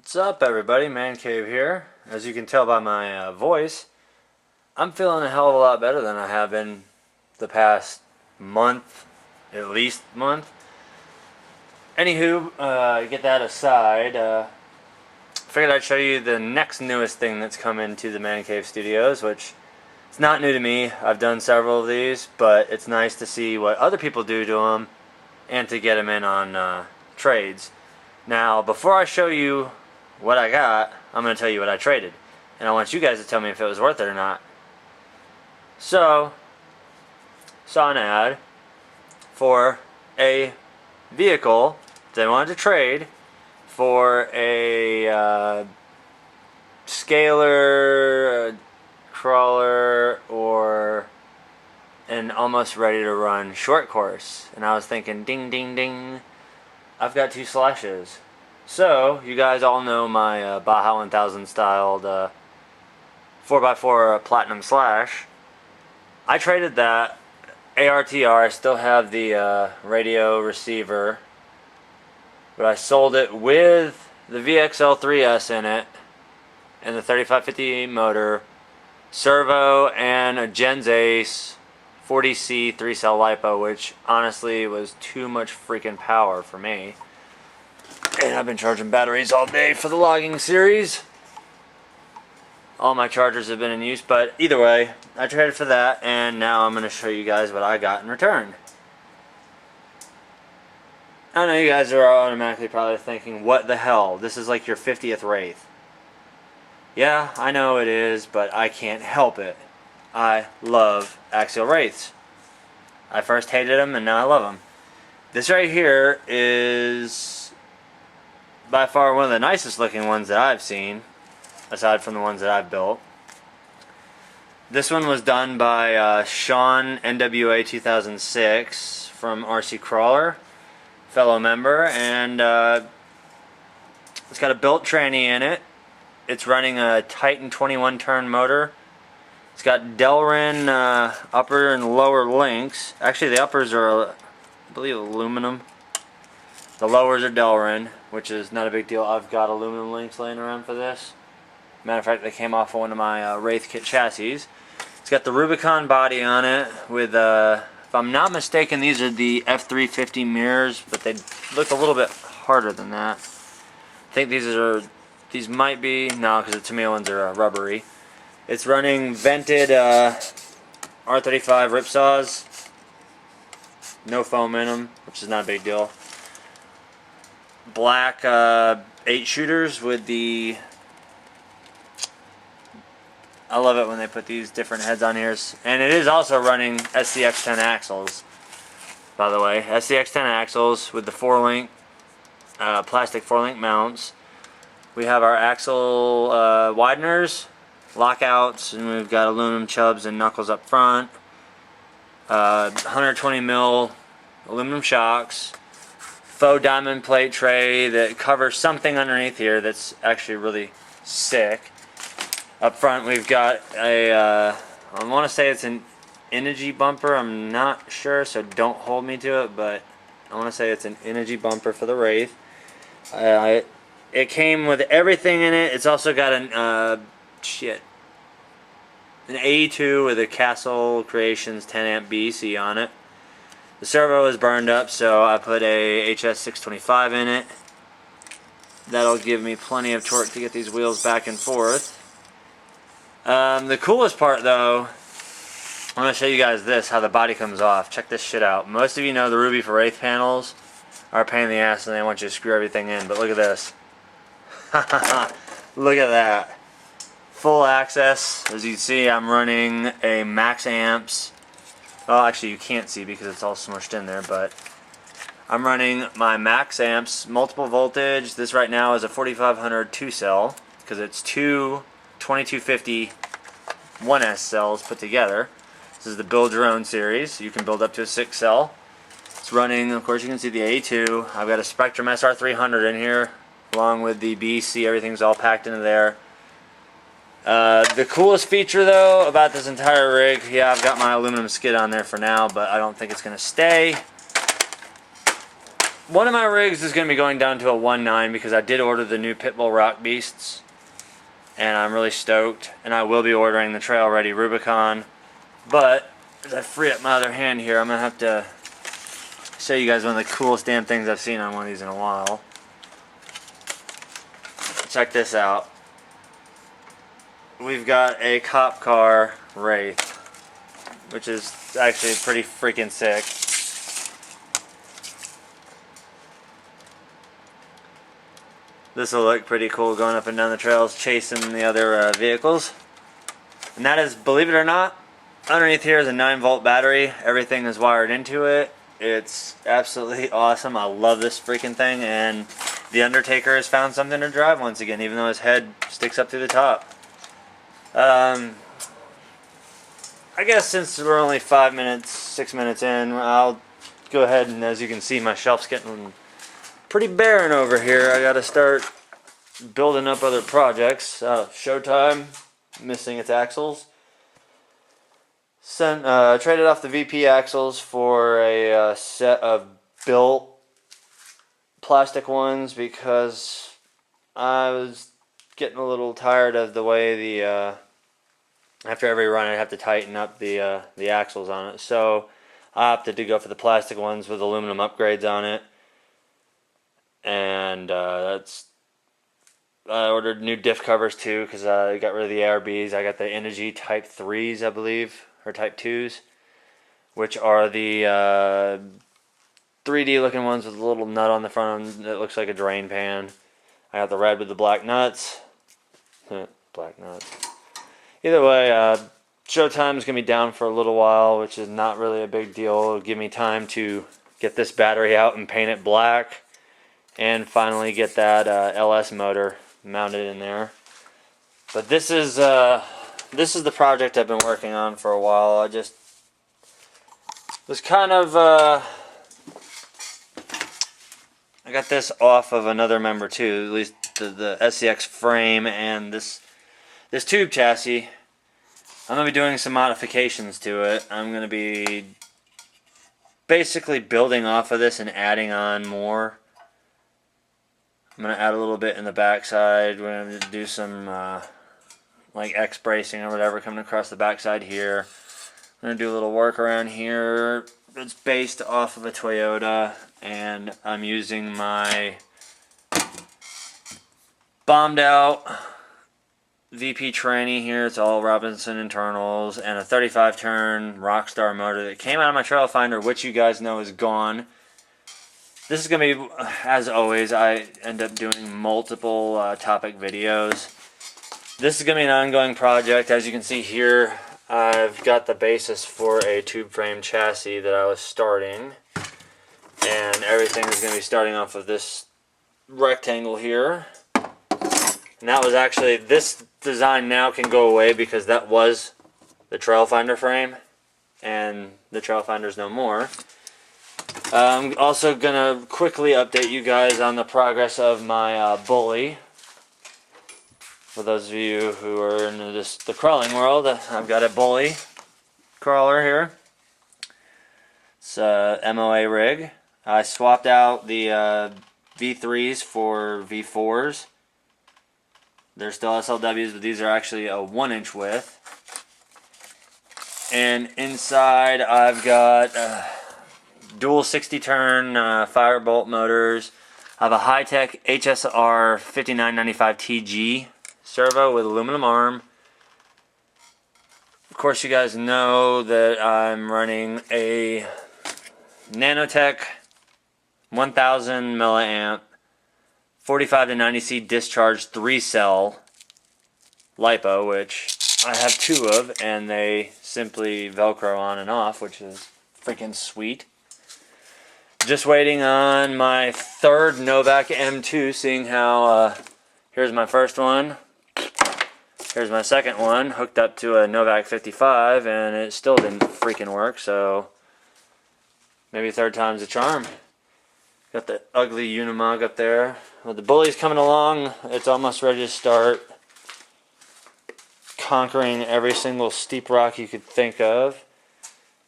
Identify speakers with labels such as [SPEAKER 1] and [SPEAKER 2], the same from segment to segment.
[SPEAKER 1] What's up, everybody? Man Cave here. As you can tell by my voice, I'm feeling a hell of a lot better than I have been the past month, at least month. Anywho, get that aside. Figured I'd show you the next newest thing that's come into the Man Cave Studios, which it's not new to me. I've done several of these, but it's nice to see what other people do to them and to get them in on trades. Now, before I show you what I got, I'm going to tell you what I traded. And I want you guys to tell me if it was worth it or not. So, saw an ad for a vehicle that I wanted to trade for a scaler, crawler, or an almost ready to run short course. And I was thinking, ding, ding, ding, I've got two slashes. So, you guys all know my Baja 1000 styled 4x4 Platinum Slash. I traded that ARTR. I still have the radio receiver, but I sold it with the VXL3S in it and the 3550 motor, servo, and a Gens Ace 40C 3-cell LiPo, which honestly was too much freaking power for me. And I've been charging batteries all day for the logging series. All my chargers have been in use, but either way, I traded for that, and now I'm going to show you guys what I got in return. I know you guys are automatically probably thinking, what the hell? This is like your 50th Wraith. Yeah, I know it is, but I can't help it. I love axial Wraiths. I first hated them, and now I love them. This right here is by far one of the nicest looking ones that I've seen, aside from the ones that I've built. This one was done by Sean NWA 2006 from RC Crawler, fellow member, and it's got a built tranny in it. It's running a Titan 21 turn motor. It's got Delrin upper and lower links. Actually, the uppers are, I believe, aluminum. The lowers are Delrin, which is not a big deal. I've got aluminum links laying around for this. Matter of fact, they came off of one of my Wraith kit chassis. It's got the Rubicon body on it with, if I'm not mistaken, these are the F350 mirrors, but they look a little bit harder than that. I think these might be, no, because the Tamiya ones are rubbery. It's running vented R35 ripsaws, no foam in them, which is not a big deal. Black 8 shooters with the, I love it when they put these different heads on here. And it is also running SCX10 axles, by the way. SCX10 axles with the 4-link, plastic 4-link mounts. We have our axle wideners, lockouts, and we've got aluminum chubs and knuckles up front. 120 mil aluminum shocks. Faux diamond plate tray that covers something underneath here that's actually really sick. Up front we've got a, I want to say it's an Energy bumper, I'm not sure, so don't hold me to it, but I want to say it's an Energy bumper for the Wraith. It came with everything in it. It's also got an, an AE2 with a Castle Creations 10 amp BC on it. The servo is burned up, so I put a HS625 in it. That'll give me plenty of torque to get these wheels back and forth. The coolest part, though, I'm going to show you guys this, how the body comes off. Check this shit out. Most of you know the Ruby for Wraith panels are a pain in the ass and they want you to screw everything in, but look at this. Look at that. Full access. As you can see, I'm running a max amps. Well, actually you can't see because it's all smushed in there, but I'm running my max amps, multiple voltage. This right now is a 4500 2-cell because it's two 2250 1S cells put together. This is the build your own series. You can build up to a 6-cell. It's running, of course you can see the A2. I've got a Spectrum SR300 in here along with the BC. Everything's all packed into there. The coolest feature though about this entire rig, yeah, I've got my aluminum skid on there for now, but I don't think it's going to stay. one of my rigs is going to be going down to a 1.9 because I did order the new Pitbull Rock Beasts, and I'm really stoked. And I will be ordering the Trail Ready Rubicon. But as I free up my other hand here, I'm going to have to show you guys one of the coolest damn things I've seen on one of these in a while. Check this out. We've got a cop car Wraith, which is actually pretty freaking sick. This will look pretty cool going up and down the trails chasing the other vehicles. And that is, believe it or not, underneath here is a 9-volt battery. Everything is wired into it. It's absolutely awesome. I love this freaking thing, and the Undertaker has found something to drive once again, even though his head sticks up through the top. I guess since we're only 5 minutes, 6 minutes in, I'll go ahead and, as you can see, my shelf's getting pretty barren over here. I gotta start building up other projects. Showtime, missing its axles. Traded off the VP axles for a set of built plastic ones because I was getting a little tired of the way the after every run I'd have to tighten up the axles on it. So I opted to go for the plastic ones with aluminum upgrades on it. And I ordered new diff covers too because I got rid of the ARBs. I got the Energy Type 3s, I believe, or Type 2s, which are the 3D looking ones with a little nut on the front that looks like a drain pan. I got the red with the black nuts. Black nuts. Either way, Showtime's going to be down for a little while, which is not really a big deal. It'll give me time to get this battery out and paint it black. And finally get that LS motor mounted in there. But this is the project I've been working on for a while. I just was kind of I got this off of another member too, at least the SCX frame and this tube chassis. I'm gonna be doing some modifications to it. I'm gonna be basically building off of this and adding on more. I'm going to add a little bit in the backside. We're going to do some like X bracing or whatever coming across the backside here. I'm going to do a little work around here. It's based off of a Toyota, and I'm using my bombed out VP tranny here. It's all Robinson internals and a 35 turn Rockstar motor that came out of my Trail Finder, which you guys know is gone. This is going to be, as always, I end up doing multiple topic videos. This is going to be an ongoing project. As you can see here, I've got the basis for a tube frame chassis that I was starting. And everything is going to be starting off of this rectangle here. And that was actually, this design now can go away because that was the Trail Finder frame. And the Trail Finder's no more. I'm also going to quickly update you guys on the progress of my Bully. For those of you who are into the crawling world, I've got a Bully crawler here. It's a MOA rig. I swapped out the V3s for V4s. They're still SLWs, but these are actually a 1-inch width. And inside I've got dual 60-turn Firebolt motors. I have a high-tech HSR 5995 TG servo with aluminum arm. Of course, you guys know that I'm running a Nanotech 1000 milliamp 45 to 90C discharge 3-cell LiPo, which I have 2 of, and they simply Velcro on and off, which is freaking sweet. Just waiting on my third Novak M2, seeing how, here's my first one, here's my second one, hooked up to a Novak 55, and it still didn't freaking work, so maybe third time's a charm. Got the ugly Unimog up there. Well, the Bully's coming along, it's almost ready to start conquering every single steep rock you could think of.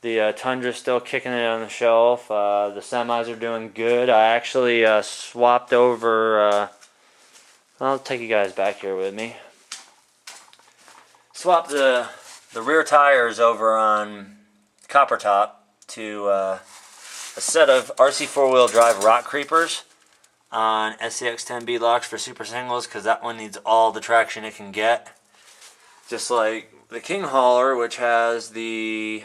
[SPEAKER 1] The Tundra's still kicking it on the shelf. The semis are doing good. I actually swapped over. I'll take you guys back here with me. Swapped the rear tires over on Copper Top to a set of RC 4-wheel drive Rock Creepers on SCX10 beadlocks for super singles, because that one needs all the traction it can get. Just like the King Hauler, which has the...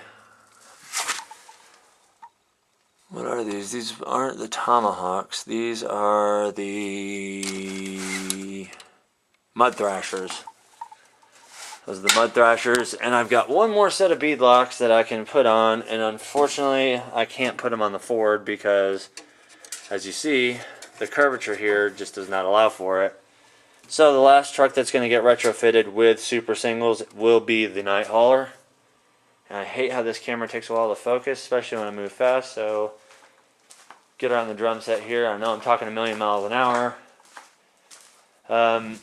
[SPEAKER 1] What are these? These aren't the Tomahawks. These are the Mud Thrashers. Those are the Mud Thrashers. And I've got one more set of beadlocks that I can put on. And unfortunately, I can't put them on the Ford because, as you see, the curvature here just does not allow for it. So the last truck that's going to get retrofitted with super singles will be the Night Hauler. And I hate how this camera takes a while to focus, especially when I move fast. So get around the drum set here. I know I'm talking a million miles an hour. The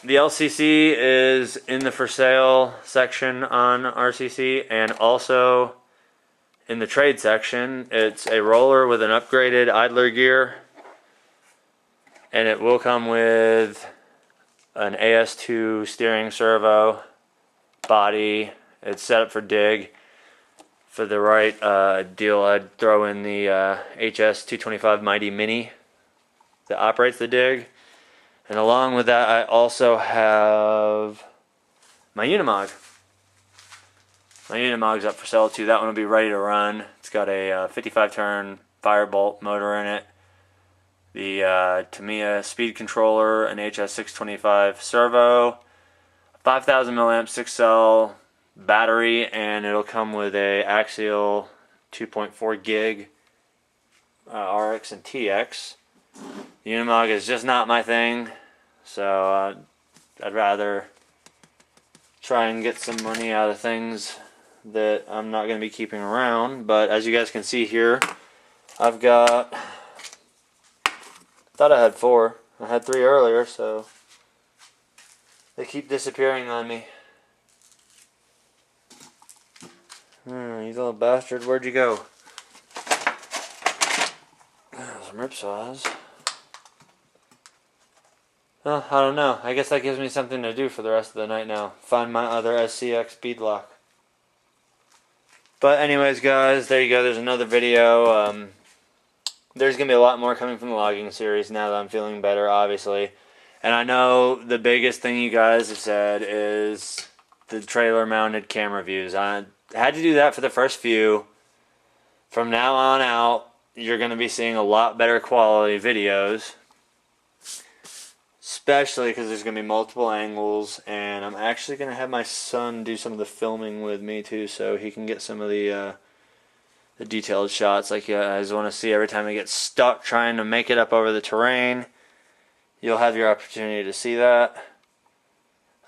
[SPEAKER 1] LCC is in the for sale section on RCC, and also in the trade section. It's a roller with an upgraded idler gear, and it will come with an AS2 steering servo, body. It's set up for dig. For the right deal, I'd throw in the HS225 Mighty Mini that operates the dig. And along with that, I also have my Unimog. My Unimog's up for sale too. That one will be ready to run. It's got a 55-turn Firebolt motor in it. The Tamiya speed controller, an HS625 servo, 5,000 milliamp 6-cell battery, and it'll come with a Axial 2.4 gig RX and TX. The Unimog is just not my thing, so I'd rather try and get some money out of things that I'm not going to be keeping around. But as you guys can see here, I've got, thought I had 4. I had 3 earlier, so they keep disappearing on me. You little bastard, where'd you go? Some rip saws. Well, I don't know. I guess that gives me something to do for the rest of the night now. Find my other SCX beadlock. But anyways, guys, there you go. There's another video. There's going to be a lot more coming from the logging series now that I'm feeling better, obviously. And I know the biggest thing you guys have said is the trailer-mounted camera views. I had to do that for the first few. From now on out, you're going to be seeing a lot better quality videos. Especially because there's going to be multiple angles, and I'm actually going to have my son do some of the filming with me too, so he can get some of the detailed shots like you guys want to see every time I get stuck trying to make it up over the terrain. You'll have your opportunity to see that.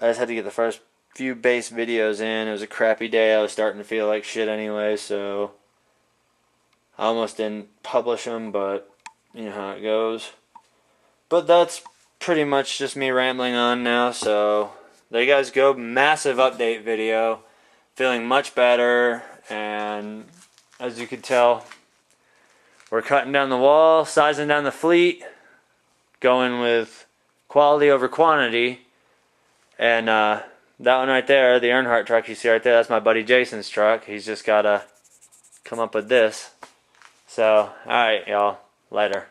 [SPEAKER 1] I just had to get the first few base videos in. It was a crappy day. I was starting to feel like shit anyway, so I almost didn't publish them, but you know how it goes. But that's pretty much just me rambling on now, so there you guys go. Massive update video. Feeling much better, and as you can tell, we're cutting down the wall, sizing down the fleet, going with quality over quantity. And that one right there, the Earnhardt truck you see right there, that's my buddy Jason's truck. He's just got to come up with this. So, alright y'all, later.